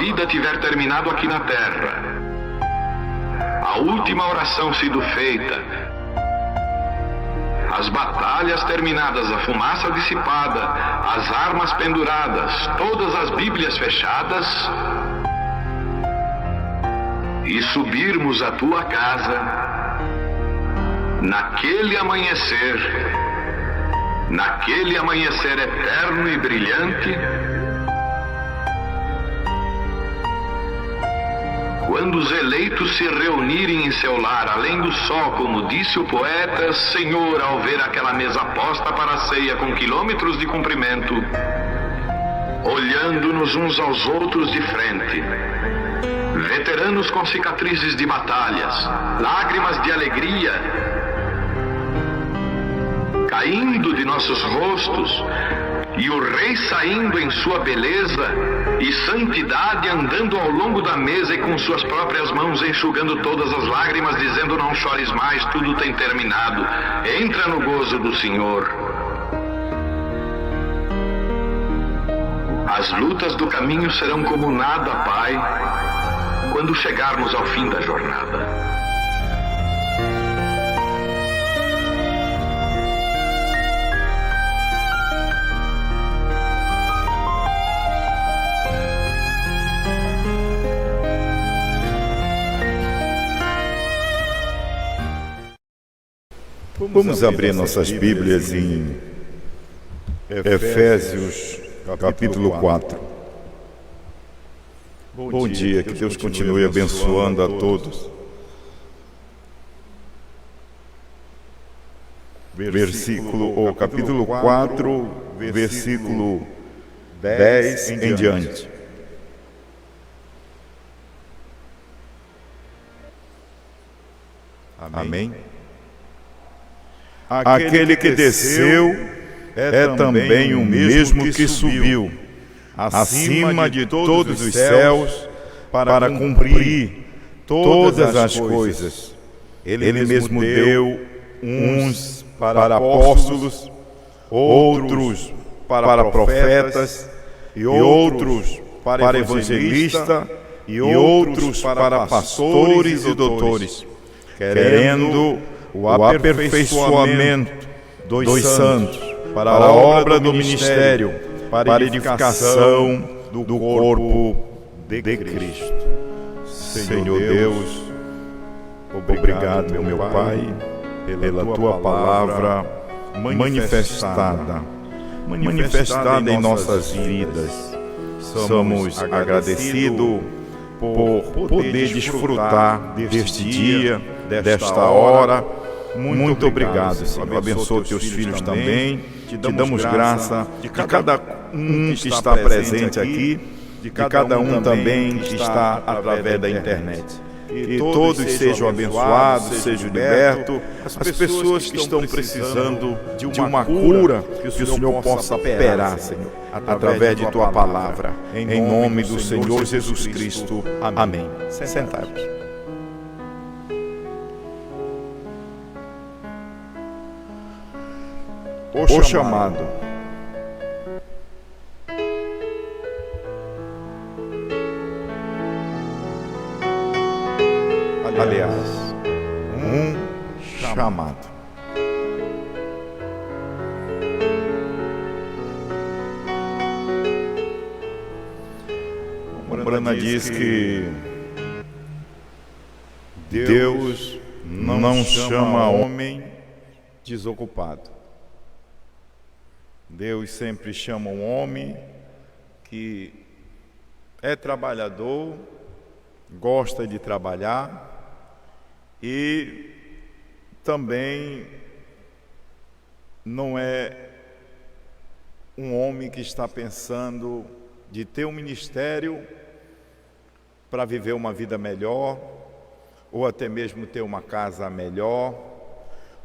vida tiver terminado aqui na terra, a última oração sido feita, as batalhas terminadas, a fumaça dissipada, as armas penduradas, todas as Bíblias fechadas, e subirmos à tua casa, naquele amanhecer eterno e brilhante, quando os eleitos se reunirem em seu lar, além do sol, como disse o poeta, Senhor, ao ver aquela mesa posta para a ceia com quilômetros de comprimento, olhando-nos uns aos outros de frente, veteranos com cicatrizes de batalhas, lágrimas de alegria caindo de nossos rostos, e o Rei saindo em sua beleza e santidade, andando ao longo da mesa e com suas próprias mãos enxugando todas as lágrimas, dizendo: não chores mais, tudo tem terminado, entra no gozo do Senhor. As lutas do caminho serão como nada, Pai, quando chegarmos ao fim da jornada. Vamos abrir nossas Bíblias em Efésios, capítulo 4. Bom dia, que Deus continue abençoando a todos. Capítulo 4, versículo 10 em diante. Amém? Aquele que desceu é também o mesmo que subiu acima de todos os céus para cumprir todas as coisas. Ele mesmo deu uns para apóstolos, outros para profetas, e outros para evangelistas, e outros para pastores e doutores, querendo o aperfeiçoamento dos santos, para a obra do ministério, para a edificação do corpo de Cristo. Senhor Deus, obrigado, meu Pai, pela Tua palavra manifestada em nossas vidas. Somos agradecidos por poder desfrutar deste dia, desta hora. Muito obrigado, Senhor. Abençoa teus filhos também. Te damos graça de cada um que está presente aqui, de cada um também que está através da internet. E todos sejam abençoados, sejam libertos. As pessoas que estão precisando de uma cura, que o Senhor possa operar, Senhor, através de Tua palavra. Em nome do Senhor Jesus Cristo. Amém. Sentai-vos. O chamado. Aliás, um chamado. Brana diz que Deus não chama homem desocupado. Deus sempre chama um homem que é trabalhador, gosta de trabalhar e também não é um homem que está pensando de ter um ministério para viver uma vida melhor, ou até mesmo ter uma casa melhor,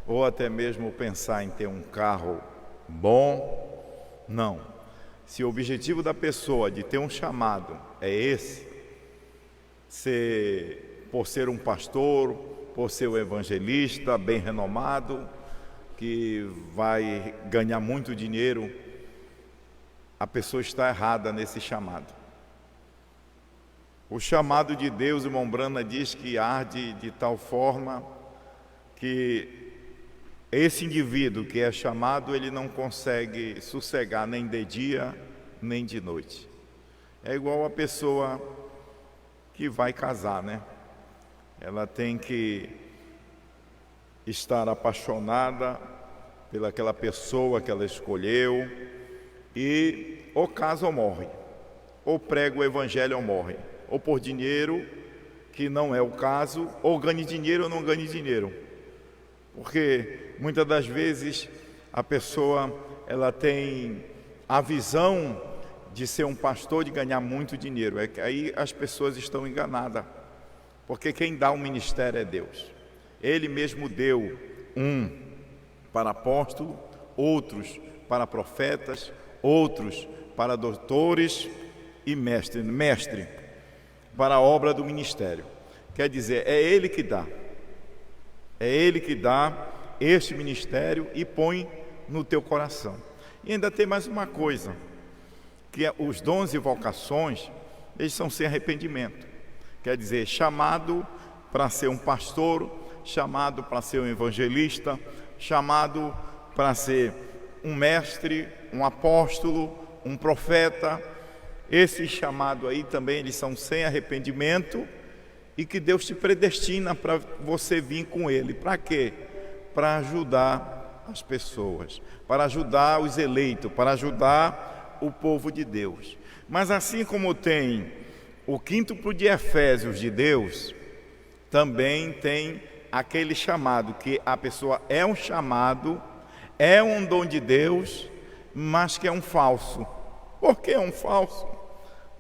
ou até mesmo pensar em ter um carro bom. Não. Se o objetivo da pessoa de ter um chamado é esse, por ser um pastor, por ser um evangelista bem renomado, que vai ganhar muito dinheiro, a pessoa está errada nesse chamado. O chamado de Deus, irmão Brana, diz que arde de tal forma que esse indivíduo que é chamado, ele não consegue sossegar nem de dia, nem de noite. É igual a pessoa que vai casar, né? Ela tem que estar apaixonada pelaquela pessoa que ela escolheu e ou casa ou morre, ou prega o evangelho ou morre, ou por dinheiro, que não é o caso, ou ganhe dinheiro ou não ganhe dinheiro. Porque muitas das vezes a pessoa ela tem a visão de ser um pastor, de ganhar muito dinheiro. É que aí as pessoas estão enganadas, porque quem dá o ministério é Deus. Ele mesmo deu para apóstolo, outros para profetas, outros para doutores e mestre para a obra do ministério. Quer dizer, é Ele que dá. É Ele que dá este ministério e põe no teu coração. E ainda tem mais uma coisa, que é os dons e vocações, eles são sem arrependimento. Quer dizer, chamado para ser um pastor, chamado para ser um evangelista, chamado para ser um mestre, um apóstolo, um profeta. Esse chamado aí também, eles são sem arrependimento e que Deus te predestina para você vir com ele. Para quê? Para ajudar as pessoas, para ajudar os eleitos, para ajudar o povo de Deus. Mas assim como tem o quíntuplo de Efésios de Deus, também tem aquele chamado, que a pessoa é um chamado, é um dom de Deus, mas que é um falso. Por que é um falso?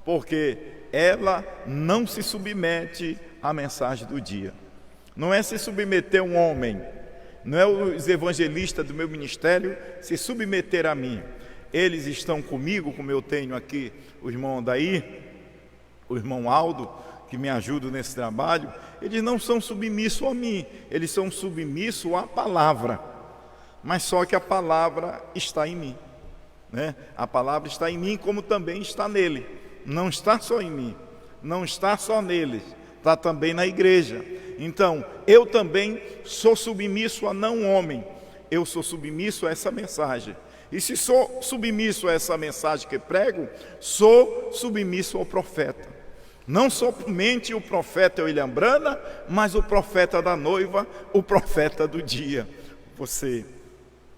Porque ela não se submete à mensagem do dia. Não é se submeter a um homem, não é os evangelistas do meu ministério se submeter a mim. Eles estão comigo, como eu tenho aqui o irmão Daí, o irmão Aldo, que me ajudam nesse trabalho. Eles não são submissos a mim, eles são submissos à palavra. Mas só que a palavra está em mim, né? A palavra está em mim como também está nele. Não está só em mim, não está só neles, está também na igreja. Então, eu também sou submisso a não um homem, eu sou submisso a essa mensagem. E se sou submisso a essa mensagem que prego, sou submisso ao profeta. Não somente o profeta William Brana, mas o profeta da noiva, o profeta do dia. Você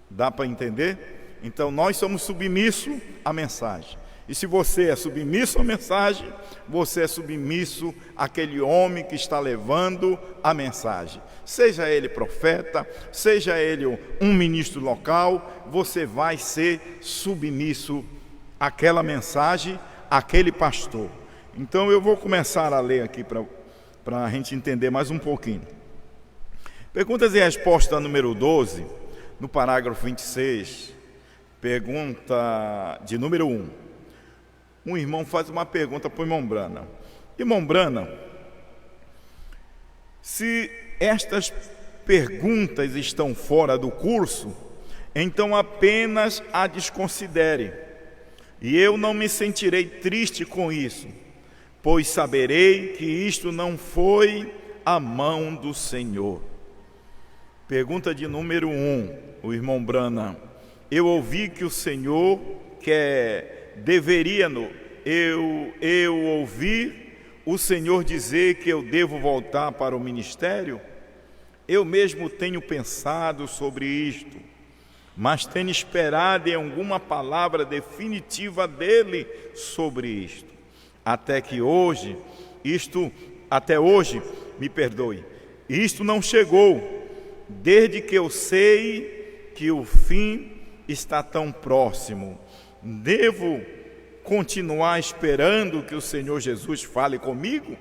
dá para entender? Então nós somos submissos à mensagem. E se você é submisso à mensagem, você é submisso àquele homem que está levando a mensagem. Seja ele profeta, seja ele um ministro local, você vai ser submisso àquela mensagem, àquele pastor. Então eu vou começar a ler aqui para a gente entender mais um pouquinho. Perguntas e resposta número 12, no parágrafo 26, pergunta de número 1. Um irmão faz uma pergunta para o irmão Brana. Irmão Brana, se estas perguntas estão fora do curso, então apenas a desconsidere. E eu não me sentirei triste com isso, pois saberei que isto não foi a mão do Senhor. Pergunta de número 1, o irmão Brana. Eu ouvi que o Senhor eu ouvi o Senhor dizer que eu devo voltar para o ministério. Eu mesmo tenho pensado sobre isto, mas tenho esperado em alguma palavra definitiva dele sobre isto. Até hoje, isto não chegou, desde que eu sei que o fim está tão próximo. Devo continuar esperando que o Senhor Jesus fale comigo?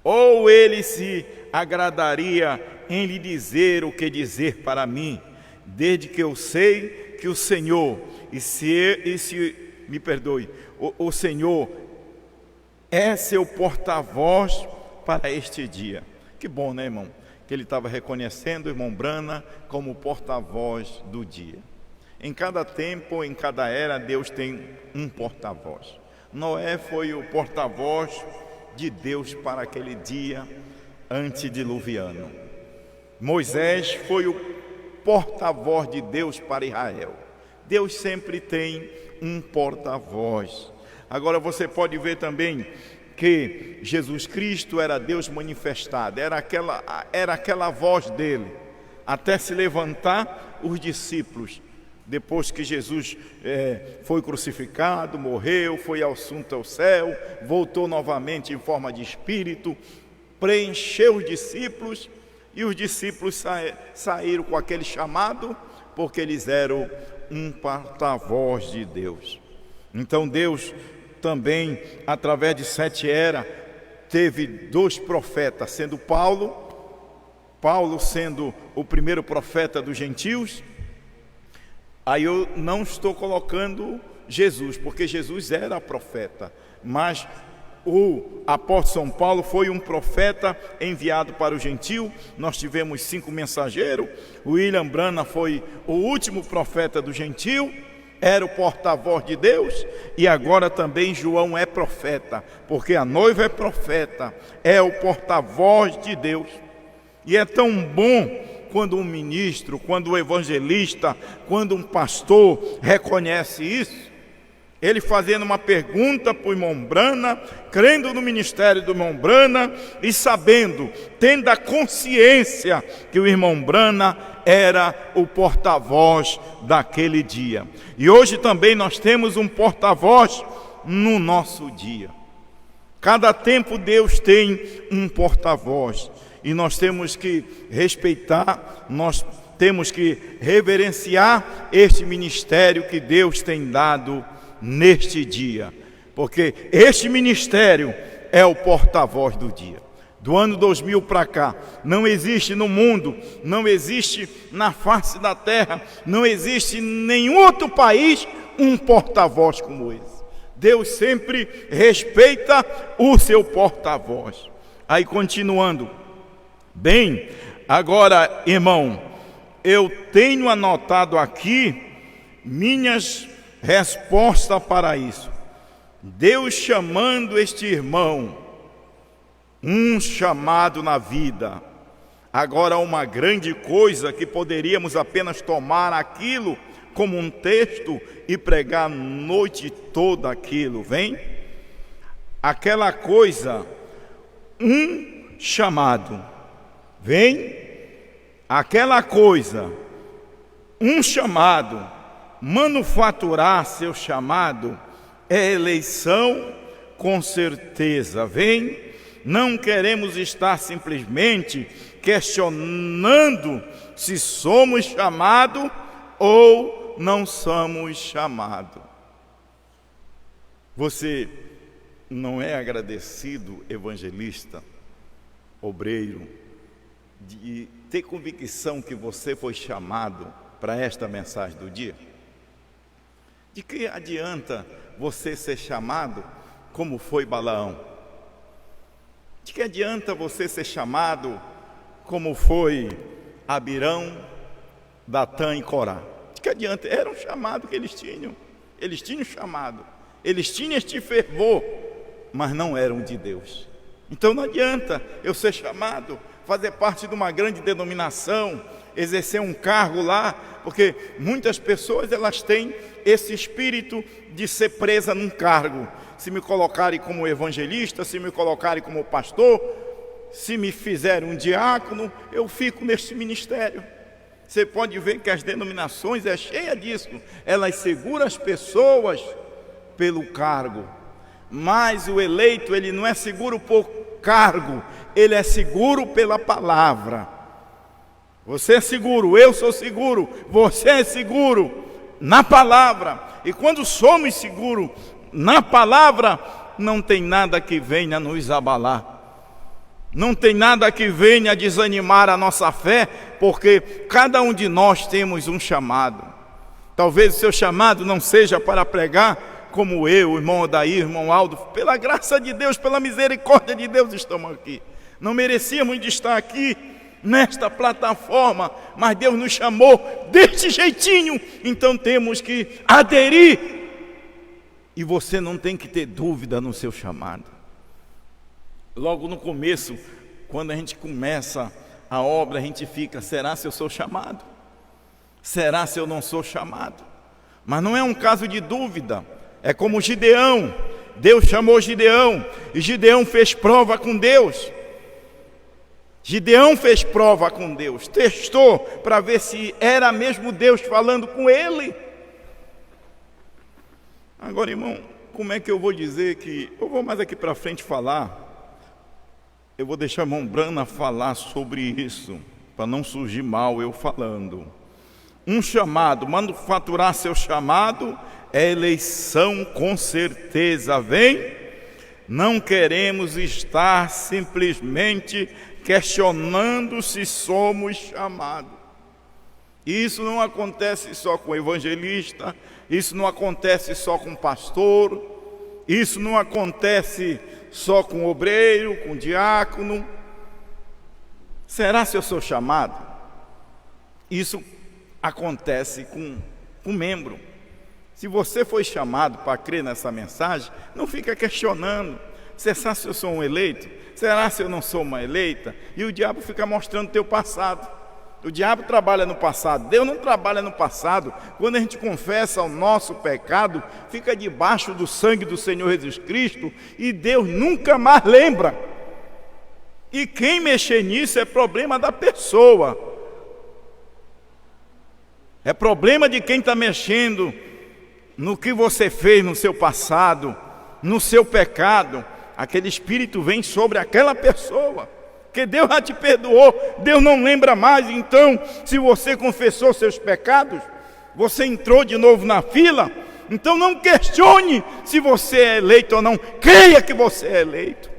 Ou ele se agradaria em lhe dizer o que dizer para mim, desde que eu sei que o Senhor, o Senhor é seu porta-voz para este dia. Que bom, né, irmão? Que ele estava reconhecendo o irmão Brana como porta-voz do dia. Em cada tempo, em cada era, Deus tem um porta-voz. Noé foi o porta-voz de Deus para aquele dia antediluviano. Moisés foi o porta-voz de Deus para Israel. Deus sempre tem um porta-voz. Agora você pode ver também que Jesus Cristo era Deus manifestado, era aquela voz dele, até se levantar os discípulos. Depois que Jesus foi crucificado, morreu, foi assunto ao céu, voltou novamente em forma de espírito, preencheu os discípulos, e os discípulos saíram com aquele chamado, porque eles eram um porta-voz de Deus. Então Deus também, através de 7 eras, teve 2 profetas, sendo Paulo sendo o primeiro profeta dos gentios. Aí eu não estou colocando Jesus, porque Jesus era profeta, mas o apóstolo São Paulo foi um profeta enviado para o gentio. Nós tivemos 5 mensageiros. O William Branham foi o último profeta do gentio, era o porta-voz de Deus, e agora também João é profeta, porque a noiva é profeta, é o porta-voz de Deus. E é tão bom quando um ministro, quando um evangelista, quando um pastor reconhece isso. Ele fazendo uma pergunta para o irmão Branham, crendo no ministério do irmão Branham e sabendo, tendo a consciência que o irmão Branham era o porta-voz daquele dia. E hoje também nós temos um porta-voz no nosso dia. Cada tempo Deus tem um porta-voz e nós temos que respeitar, nós temos que reverenciar este ministério que Deus tem dado neste dia, porque este ministério é o porta-voz do dia. Do ano 2000 para cá, não existe no mundo, não existe na face da terra, não existe em nenhum outro país um porta-voz como esse. Deus sempre respeita o seu porta-voz. Aí continuando, bem, agora irmão, eu tenho anotado aqui minhas resposta para isso. Deus chamando este irmão, um chamado na vida. Agora uma grande coisa que poderíamos apenas tomar aquilo como um texto e pregar a noite toda aquilo, vem? Aquela coisa, um chamado, vem? Aquela coisa, um chamado. Manufaturar seu chamado é eleição com certeza, vem? Não queremos estar simplesmente questionando se somos chamados ou não somos chamados. Você não é agradecido, evangelista, obreiro, de ter convicção que você foi chamado para esta mensagem do dia? De que adianta você ser chamado como foi Balaão? De que adianta você ser chamado como foi Abirão, Datã e Corá? De que adianta? Era um chamado que eles tinham chamado, eles tinham este fervor, mas não eram de Deus. Então não adianta eu ser chamado, fazer parte de uma grande denominação, exercer um cargo lá, porque muitas pessoas elas têm esse espírito de ser presa num cargo. Se me colocarem como evangelista, se me colocarem como pastor, se me fizerem um diácono, eu fico neste ministério. Você pode ver que as denominações é cheia disso, elas seguram as pessoas pelo cargo, mas o eleito ele não é seguro por cargo, ele é seguro pela palavra. Você é seguro, eu sou seguro, você é seguro na palavra. E quando somos seguros na palavra, não tem nada que venha nos abalar, não tem nada que venha desanimar a nossa fé, porque cada um de nós temos um chamado. Talvez o seu chamado não seja para pregar como eu, o irmão Odair, o irmão Aldo. Pela graça de Deus, pela misericórdia de Deus estamos aqui. Não merecíamos de estar aqui nesta plataforma, mas Deus nos chamou deste jeitinho, então temos que aderir E você não tem que ter dúvida no seu chamado. Logo no começo, quando a gente começa a obra, a gente fica: será se eu sou chamado? Será se eu não sou chamado? Mas não é um caso de dúvida. É como Gideão. Deus chamou Gideão, e Gideão fez prova com Deus. Gideão fez prova com Deus, testou para ver se era mesmo Deus falando com ele. Agora, irmão, como é que eu vou dizer que... Eu vou mais aqui para frente falar. Eu vou deixar a irmã Brana falar sobre isso, para não surgir mal eu falando. Um chamado, manufaturar seu chamado é eleição com certeza, vem? Não queremos estar simplesmente questionando se somos chamados. Isso não acontece só com evangelista, isso não acontece só com pastor, isso não acontece só com obreiro, com diácono. Será se eu sou chamado? Isso acontece com membro. Se você foi chamado para crer nessa mensagem, não fica questionando: será se eu sou um eleito? Será se eu não sou uma eleita? E o diabo fica mostrando o teu passado. O diabo trabalha no passado, Deus não trabalha no passado. Quando a gente confessa o nosso pecado, fica debaixo do sangue do Senhor Jesus Cristo, e Deus nunca mais lembra. E quem mexer nisso é problema da pessoa. É problema de quem está mexendo no que você fez no seu passado, no seu pecado. Aquele espírito vem sobre aquela pessoa, porque Deus já te perdoou, Deus não lembra mais. Então, se você confessou seus pecados, você entrou de novo na fila. Então não questione se você é eleito ou não, creia que você é eleito.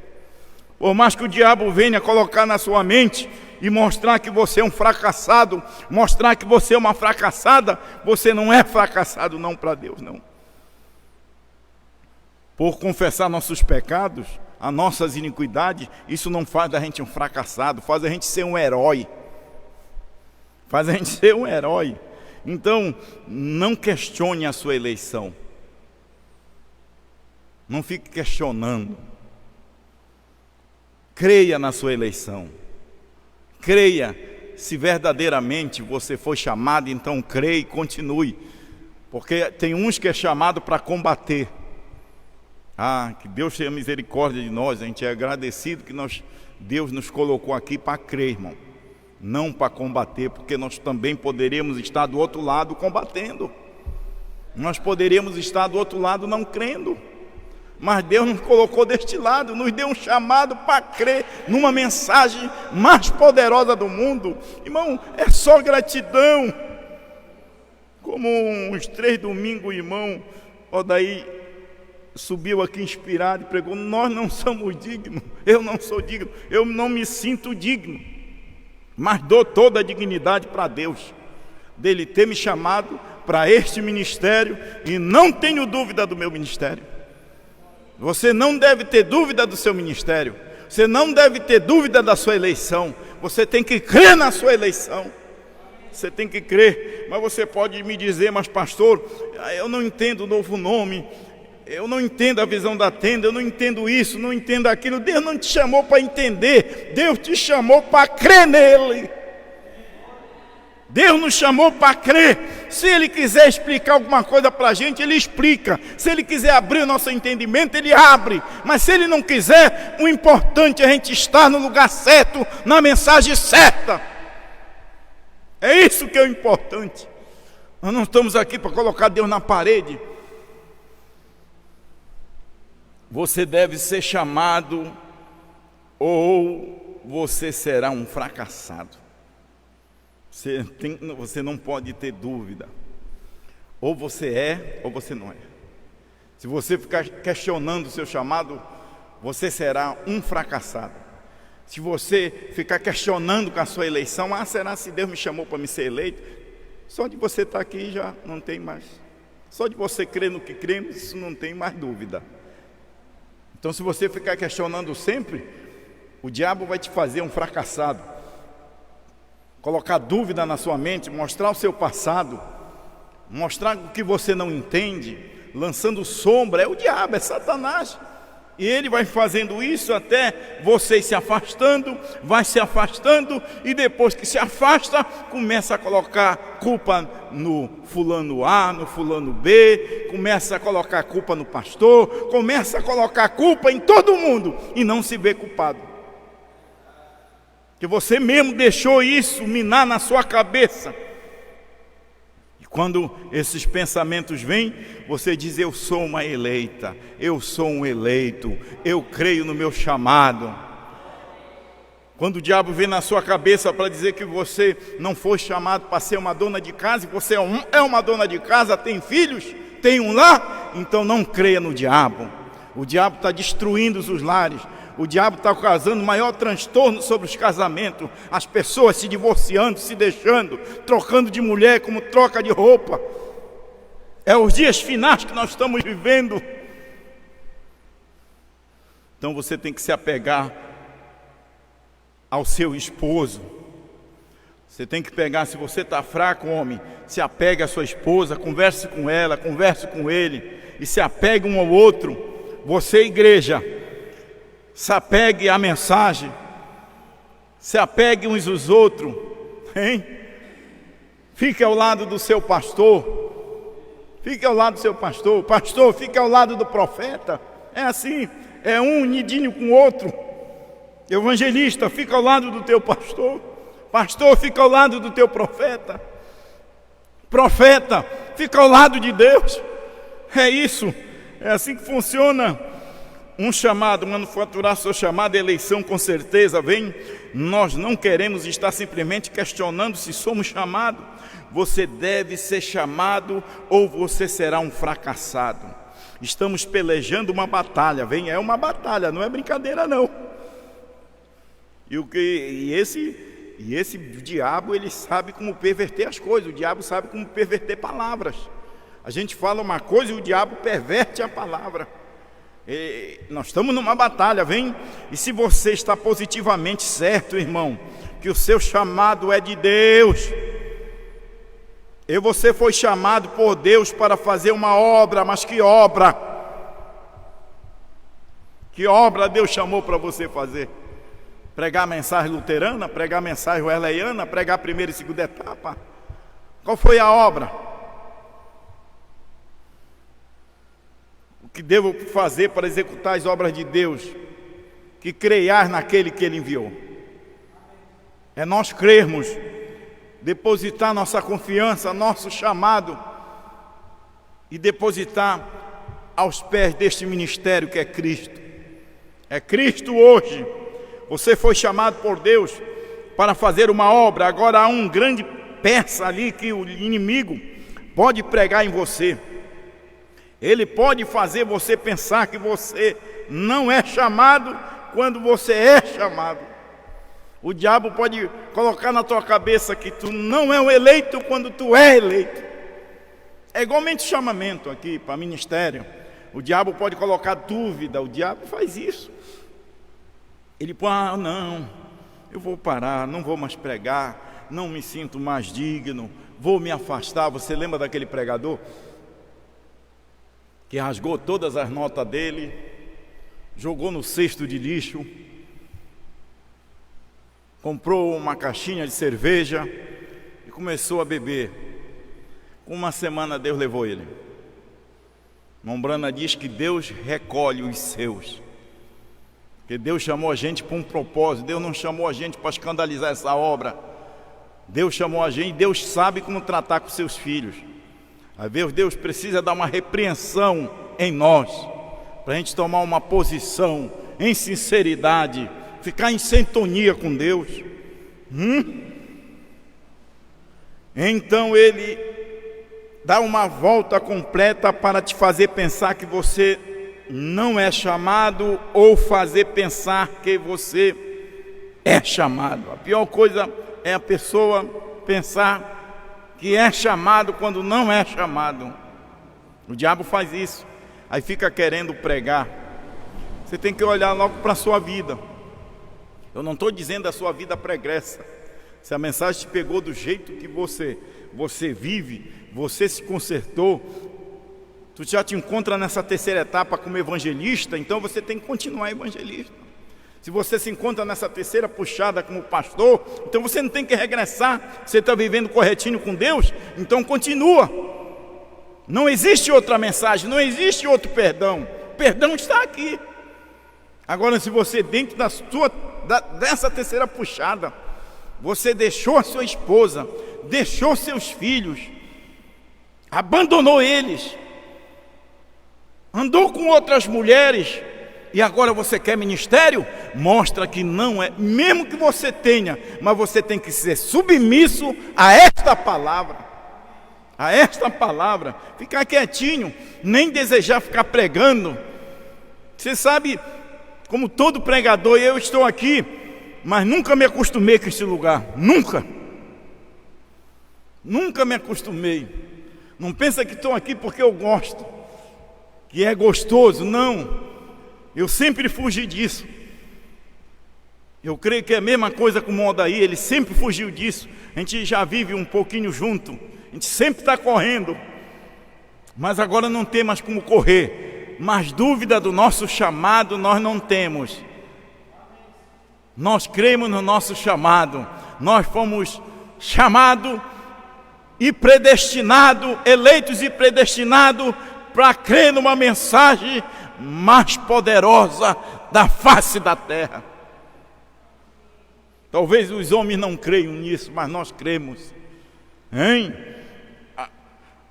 Por mais que o diabo venha colocar na sua mente e mostrar que você é um fracassado, mostrar que você é uma fracassada, você não é fracassado não para Deus, não. Por confessar nossos pecados, as nossas iniquidades, isso não faz da gente um fracassado, faz a gente ser um herói. Faz a gente ser um herói. Então, não questione a sua eleição. Não fique questionando. Creia na sua eleição. Creia, se verdadeiramente você foi chamado, então creia e continue. Porque tem uns que é chamado para combater. Que Deus tenha misericórdia de nós. A gente é agradecido que Deus nos colocou aqui para crer, irmão. Não para combater, porque nós também poderíamos estar do outro lado combatendo. Nós poderíamos estar do outro lado não crendo. Mas Deus nos colocou deste lado, nos deu um chamado para crer numa mensagem mais poderosa do mundo. Irmão, é só gratidão. Como uns 3 domingos o irmão Odaí subiu aqui inspirado e pregou: nós não somos dignos, eu não sou digno, eu não me sinto digno, mas dou toda a dignidade para Deus, dele ter me chamado para este ministério, e não tenho dúvida do meu ministério. Você não deve ter dúvida do seu ministério, você não deve ter dúvida da sua eleição, você tem que crer na sua eleição, você tem que crer. Mas você pode me dizer: mas pastor, eu não entendo o novo nome, eu não entendo a visão da tenda, eu não entendo isso, não entendo aquilo. Deus não te chamou para entender, Deus te chamou para crer nele. Deus nos chamou para crer. Se Ele quiser explicar alguma coisa para a gente, Ele explica. Se Ele quiser abrir o nosso entendimento, Ele abre. Mas se Ele não quiser, o importante é a gente estar no lugar certo, na mensagem certa. É isso que é o importante. Nós não estamos aqui para colocar Deus na parede. Você deve ser chamado, ou você será um fracassado. Você não pode ter dúvida. Ou você é, ou você não é. Se você ficar questionando o seu chamado, você será um fracassado. Se você ficar questionando com a sua eleição: será se Deus me chamou para me ser eleito? Só de você estar aqui já não tem mais. Só de você crer no que cremos, isso não tem mais dúvida. Então, se você ficar questionando sempre, o diabo vai te fazer um fracassado. Colocar dúvida na sua mente, mostrar o seu passado, mostrar o que você não entende, lançando sombra, é o diabo, é Satanás. E ele vai fazendo isso até você se afastando, vai se afastando, e depois que se afasta, começa a colocar culpa no fulano A, no fulano B, começa a colocar culpa no pastor, começa a colocar culpa em todo mundo, e não se vê culpado. Que você mesmo deixou isso minar na sua cabeça. Quando esses pensamentos vêm, você diz: eu sou uma eleita, eu sou um eleito, eu creio no meu chamado. Quando o diabo vem na sua cabeça para dizer que você não foi chamado para ser uma dona de casa, e você é uma dona de casa, tem filhos, tem um lar, então não creia no diabo. O diabo está destruindo os lares. O diabo está causando maior transtorno sobre os casamentos, as pessoas se divorciando, se deixando, trocando de mulher como troca de roupa. É os dias finais que nós estamos vivendo. Então você tem que se apegar ao seu esposo. Você tem que pegar, se você está fraco, homem, se apegue à sua esposa, converse com ela, converse com ele, e se apegue um ao outro. Você, igreja, se apegue à mensagem, se apegue uns aos outros, hein? Fique ao lado do seu pastor, fique ao lado do seu pastor, pastor, fique ao lado do profeta. É assim, é um unidinho com o outro. Evangelista, fica ao lado do teu pastor, pastor, fica ao lado do teu profeta, profeta, fica ao lado de Deus. É isso, é assim que funciona. Um chamado, manufaturar seu chamado, eleição com certeza vem. Nós não queremos estar simplesmente questionando se somos chamados. Você deve ser chamado ou você será um fracassado. Estamos pelejando uma batalha, vem, é uma batalha, não é brincadeira não. E esse diabo, ele sabe como perverter as coisas, o diabo sabe como perverter palavras. A gente fala uma coisa e o diabo perverte a palavra. Nós estamos numa batalha, vem? E se você está positivamente certo, irmão, que o seu chamado é de Deus, e você foi chamado por Deus para fazer uma obra, mas que obra? Que obra Deus chamou para você fazer? Pregar a mensagem luterana, pregar a mensagem wesleyana, pregar a primeira e segunda etapa? Qual foi a obra? Que devo fazer para executar as obras de Deus? Que creiar naquele que Ele enviou. É nós crermos, depositar nossa confiança, nosso chamado, e depositar aos pés deste ministério que é Cristo. É Cristo hoje. Você foi chamado por Deus para fazer uma obra. Agora há um grande peça ali que o inimigo pode pregar em você. Ele pode fazer você pensar que você não é chamado quando você é chamado. O diabo pode colocar na tua cabeça que tu não é um eleito quando tu é eleito. É igualmente chamamento aqui para ministério. O diabo pode colocar dúvida, o diabo faz isso. Ele põe, não, eu vou parar, não vou mais pregar, não me sinto mais digno, vou me afastar. Você lembra daquele pregador que rasgou todas as notas dele, jogou no cesto de lixo, comprou uma caixinha de cerveja e começou a beber. Com uma semana Deus levou ele. Mombrana diz que Deus recolhe os seus, que Deus chamou a gente para um propósito. Deus não chamou a gente para escandalizar essa obra. Deus chamou a gente, Deus sabe como tratar com seus filhos. Às vezes Deus precisa dar uma repreensão em nós, para a gente tomar uma posição em sinceridade, ficar em sintonia com Deus. Então Ele dá uma volta completa para te fazer pensar que você não é chamado, ou fazer pensar que você é chamado. A pior coisa é a pessoa pensar que é chamado quando não é chamado. O diabo faz isso. Aí fica querendo pregar. Você tem que olhar logo para a sua vida. Eu não estou dizendo a sua vida pregressa. Se a mensagem te pegou do jeito que você vive, você se consertou, Tu já te encontra nessa terceira etapa como evangelista, então você tem que continuar evangelista. Se você se encontra nessa terceira puxada como pastor, então você não tem que regressar. Você está vivendo corretinho com Deus, então continua. Não existe outra mensagem, não existe outro perdão. O perdão está aqui. Agora, se você dentro dessa terceira puxada, você deixou a sua esposa, deixou seus filhos, abandonou eles, andou com outras mulheres, e agora você quer ministério? Mostra que não é, mesmo que você tenha, mas você tem que ser submisso a esta palavra. A esta palavra. Ficar quietinho, nem desejar ficar pregando. Você sabe, como todo pregador, eu estou aqui, mas nunca me acostumei com esse lugar. Nunca me acostumei. Não pensa que estou aqui porque eu gosto, que é gostoso. Não. Eu sempre fugi disso. Eu creio que é a mesma coisa com o Odair, ele sempre fugiu disso. A gente já vive um pouquinho junto, a gente sempre está correndo, mas agora não tem mais como correr. Mas dúvida do nosso chamado nós não temos. Nós cremos no nosso chamado. Nós fomos chamados e predestinados, eleitos e predestinados para crer numa mensagem mais poderosa da face da terra. Talvez os homens não creiam nisso, mas nós cremos. Hein?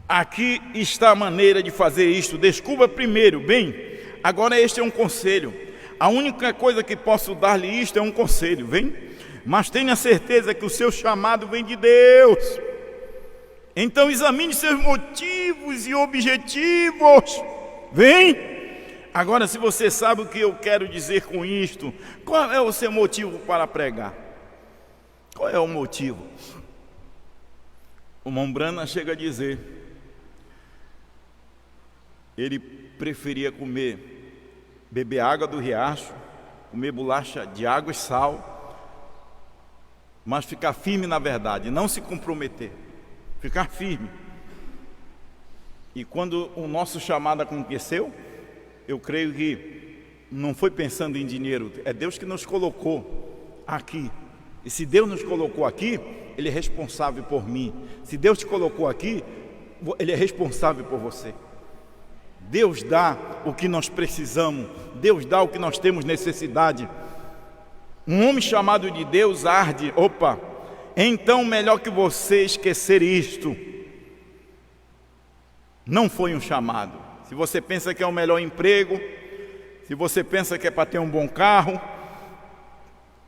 Aqui está a maneira de fazer isto. Descubra primeiro. Bem, agora este é um conselho. A única coisa que posso dar-lhe isto é um conselho. Vem? Mas tenha certeza que o seu chamado vem de Deus. Então examine seus motivos e objetivos. Vem? Agora, se você sabe o que eu quero dizer com isto, qual é o seu motivo para pregar? Qual é o motivo? O Mombrana chega a dizer, ele preferia beber água do riacho, comer bolacha de água e sal, mas ficar firme na verdade, não se comprometer, ficar firme. E quando o nosso chamado aconteceu, eu creio que não foi pensando em dinheiro, é Deus que nos colocou aqui. E se Deus nos colocou aqui, Ele é responsável por mim. Se Deus te colocou aqui, Ele é responsável por você. Deus dá o que nós precisamos, Deus dá o que nós temos necessidade. Um homem chamado de Deus arde, então melhor que você esquecer isto. Não foi um chamado. Se você pensa que é o melhor emprego, se você pensa que é para ter um bom carro,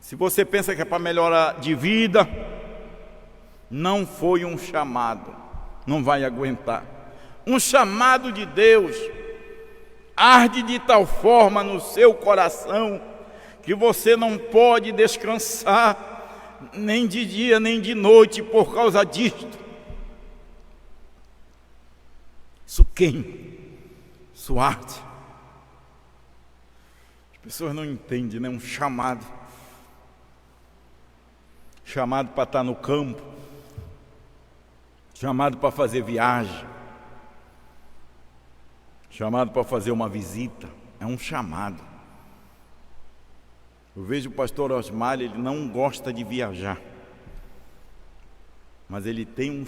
se você pensa que é para melhorar de vida, não foi um chamado, não vai aguentar. Um chamado de Deus arde de tal forma no seu coração que você não pode descansar nem de dia nem de noite por causa disto. Isso quem? Isso arde. As pessoas não entendem, né? Um chamado para estar no campo, chamado para fazer viagem, chamado para fazer uma visita. É um chamado. Eu vejo o pastor Osmar, ele não gosta de viajar, mas ele tem um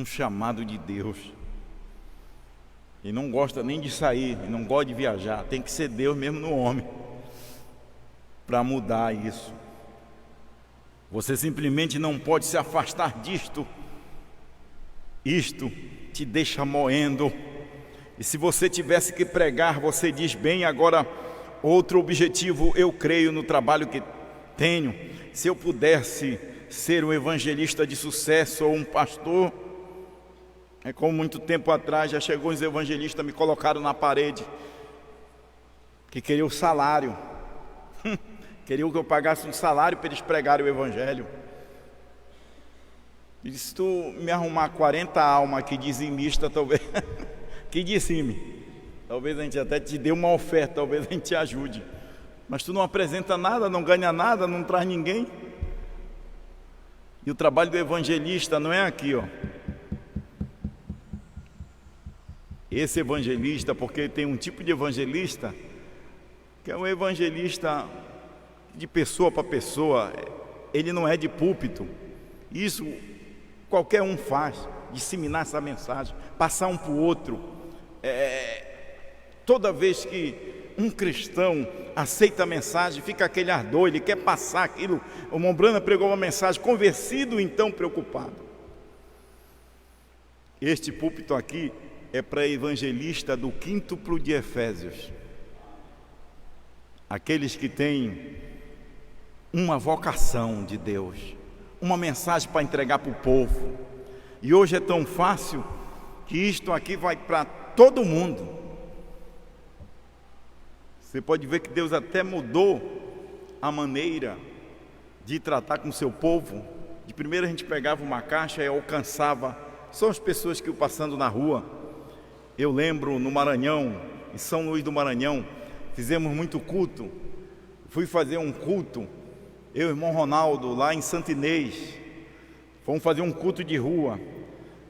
chamado de Deus. E não gosta nem de sair, não gosta de viajar. Tem que ser Deus mesmo no homem para mudar isso. Você simplesmente não pode se afastar disto. Isto te deixa moendo. E se você tivesse que pregar, você diz, bem, agora outro objetivo, eu creio no trabalho que tenho. Se eu pudesse ser um evangelista de sucesso ou um pastor, é como muito tempo atrás já chegou uns evangelistas, me colocaram na parede, que queriam o salário. Queriam que eu pagasse um salário para eles pregarem o evangelho. E se tu me arrumar 40 almas aqui dizimista, talvez que dizime, talvez a gente até te dê uma oferta, talvez a gente te ajude. Mas tu não apresenta nada, não ganha nada, não traz ninguém. E o trabalho do evangelista não é aqui, Esse evangelista, porque tem um tipo de evangelista que é um evangelista de pessoa para pessoa, ele não é de púlpito. Isso qualquer um faz, disseminar essa mensagem, passar um para o outro. Toda vez que um cristão aceita a mensagem, fica aquele ardor, ele quer passar aquilo. O Mombrana pregou uma mensagem, convencido, então preocupado. Este púlpito aqui é para evangelista do quíntuplo de Efésios. Aqueles que têm uma vocação de Deus, uma mensagem para entregar para o povo. E hoje é tão fácil que isto aqui vai para todo mundo. Você pode ver que Deus até mudou a maneira de tratar com o seu povo. De primeiro a gente pegava uma caixa e alcançava só as pessoas que iam passando na rua. Eu lembro no Maranhão, em São Luís do Maranhão, fizemos muito culto. Fui fazer um culto, eu e o irmão Ronaldo, lá em Santo Inês. Fomos fazer um culto de rua.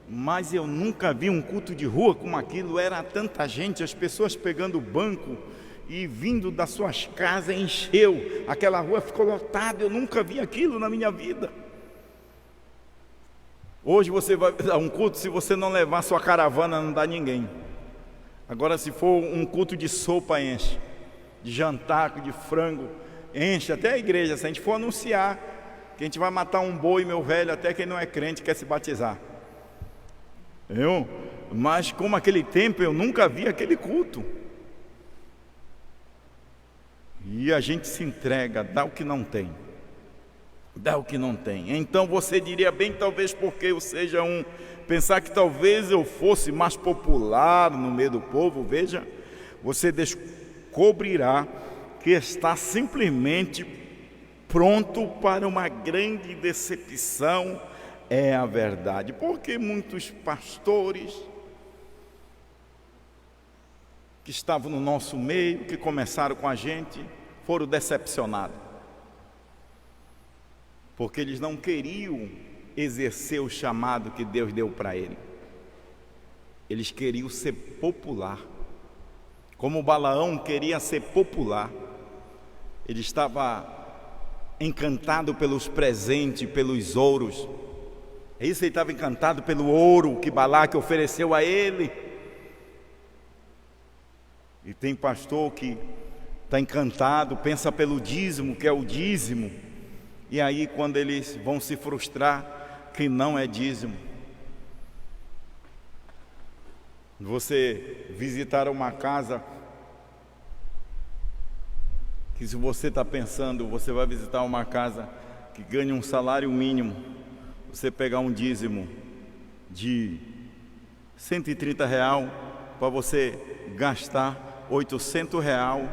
Mas eu nunca vi um culto de rua como aquilo. Era tanta gente, as pessoas pegando o banco e vindo das suas casas, encheu. Aquela rua ficou lotada, eu nunca vi aquilo na minha vida. Hoje você vai dar um culto, se você não levar sua caravana, não dá ninguém. Agora, se for um culto de sopa, enche. De jantar, de frango, enche até a igreja. Se a gente for anunciar que a gente vai matar um boi, meu velho, até quem não é crente quer se batizar. Mas como aquele tempo, eu nunca vi aquele culto. E a gente se entrega, dá o que não tem. Dá o que não tem. Então você diria bem, talvez porque eu seja pensar que talvez eu fosse mais popular no meio do povo. Veja, você descobrirá que está simplesmente pronto para uma grande decepção. É a verdade, porque muitos pastores que estavam no nosso meio, que começaram com a gente, foram decepcionados, porque eles não queriam exercer o chamado que Deus deu para ele. Eles queriam ser popular, como Balaão queria ser popular. Ele estava encantado pelos presentes, pelos ouros. É isso, ele estava encantado pelo ouro que Balaque ofereceu a ele. E tem pastor que está encantado, pensa pelo dízimo, que é o dízimo. E aí quando eles vão se frustrar, que não é dízimo. Você visitar uma casa, que se você está pensando, você vai visitar uma casa que ganha um salário mínimo, você pegar um dízimo de R$130 para você gastar R$800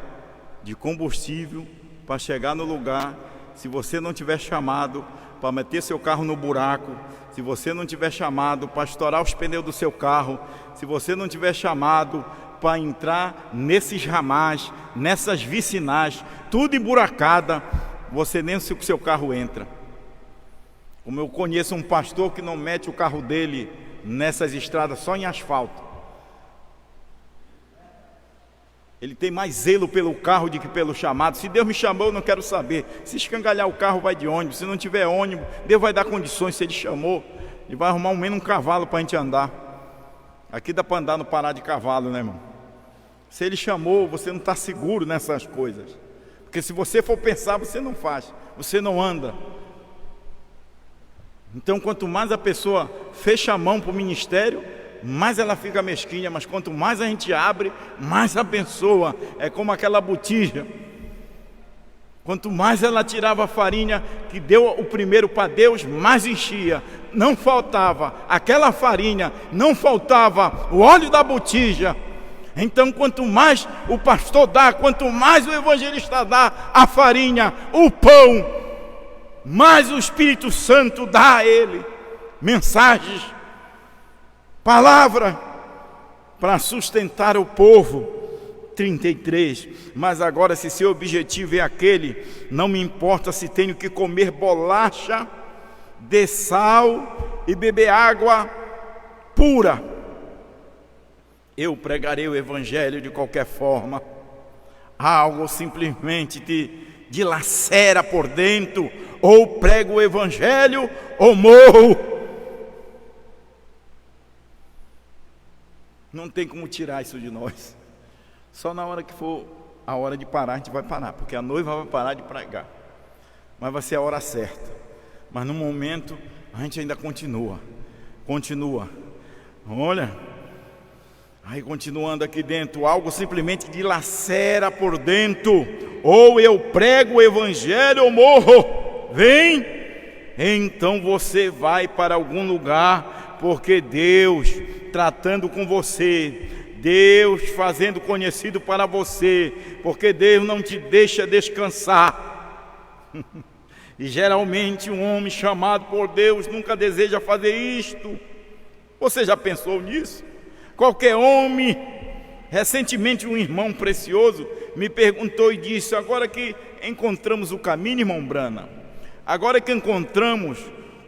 de combustível para chegar no lugar. Se você não tiver chamado para meter seu carro no buraco, se você não tiver chamado para estourar os pneus do seu carro, se você não tiver chamado para entrar nesses ramais, nessas vicinais, tudo emburacada, você nem se o seu carro entra. Como eu conheço um pastor que não mete o carro dele nessas estradas só em asfalto. Ele tem mais zelo pelo carro do que pelo chamado. Se Deus me chamou, eu não quero saber. Se escangalhar o carro, vai de ônibus. Se não tiver ônibus, Deus vai dar condições. Se Ele chamou, Ele vai arrumar ao menos um cavalo para a gente andar. Aqui dá para andar no Pará de cavalo, né, irmão? Se Ele chamou, você não está seguro nessas coisas. Porque se você for pensar, você não faz, você não anda. Então, quanto mais a pessoa fecha a mão para o ministério, mais ela fica mesquinha. Mas quanto mais a gente abre, mais a pessoa é como aquela botija. Quanto mais ela tirava a farinha que deu o primeiro para Deus, mais enchia. Não faltava aquela farinha, não faltava o óleo da botija. Então, quanto mais o pastor dá, quanto mais o evangelista dá a farinha, o pão, mais o Espírito Santo dá a ele mensagens, palavra para sustentar o povo. 33. Mas agora, se seu objetivo é aquele, não me importa se tenho que comer bolacha de sal e beber água pura. eu pregarei o evangelho de qualquer forma. Algo simplesmente te dilacera por dentro. Ou prego o evangelho ou morro. Não tem como tirar isso de nós. Só na hora que for a hora de parar, a gente vai parar, porque a noiva vai parar de pregar. Mas vai ser a hora certa. Mas no momento a gente ainda continua. Olha, aí continuando aqui dentro, algo simplesmente dilacera por dentro. Ou eu prego o evangelho ou morro. Vem, então você vai para algum lugar, porque Deus tratando com você, Deus fazendo conhecido para você, porque Deus não te deixa descansar. E geralmente um homem chamado por Deus nunca deseja fazer isto. Você já pensou nisso? Qualquer homem. Recentemente um irmão precioso me perguntou e disse: agora que encontramos o caminho, irmão Brana, agora que encontramos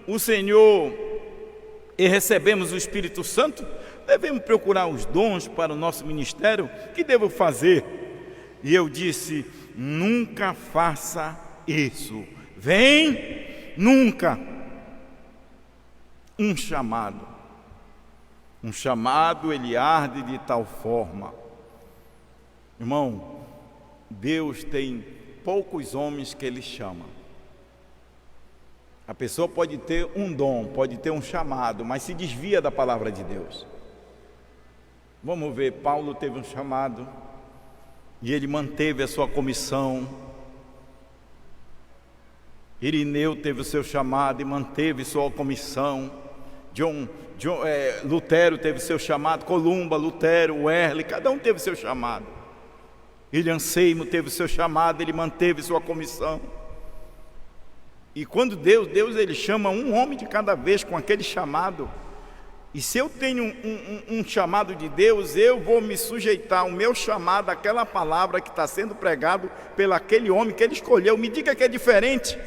o Senhor e recebemos o Espírito Santo, devemos procurar os dons para o nosso ministério? O que devo fazer? E eu disse: nunca faça isso. Vem, nunca. Um chamado ele arde de tal forma. Irmão, Deus tem poucos homens que Ele chama. A pessoa pode ter um dom, pode ter um chamado, mas se desvia da palavra de Deus. Vamos ver, Paulo teve um chamado e ele manteve a sua comissão. Irineu teve o seu chamado e manteve sua comissão. Lutero teve seu chamado, Columba, Lutero, Wesley, cada um teve seu chamado. William Seymour teve seu chamado, ele manteve sua comissão. E quando Deus ele chama um homem de cada vez com aquele chamado. E se eu tenho um chamado de Deus, eu vou me sujeitar ao meu chamado, àquela palavra que está sendo pregado pelo aquele homem que ele escolheu. Me diga que é diferente.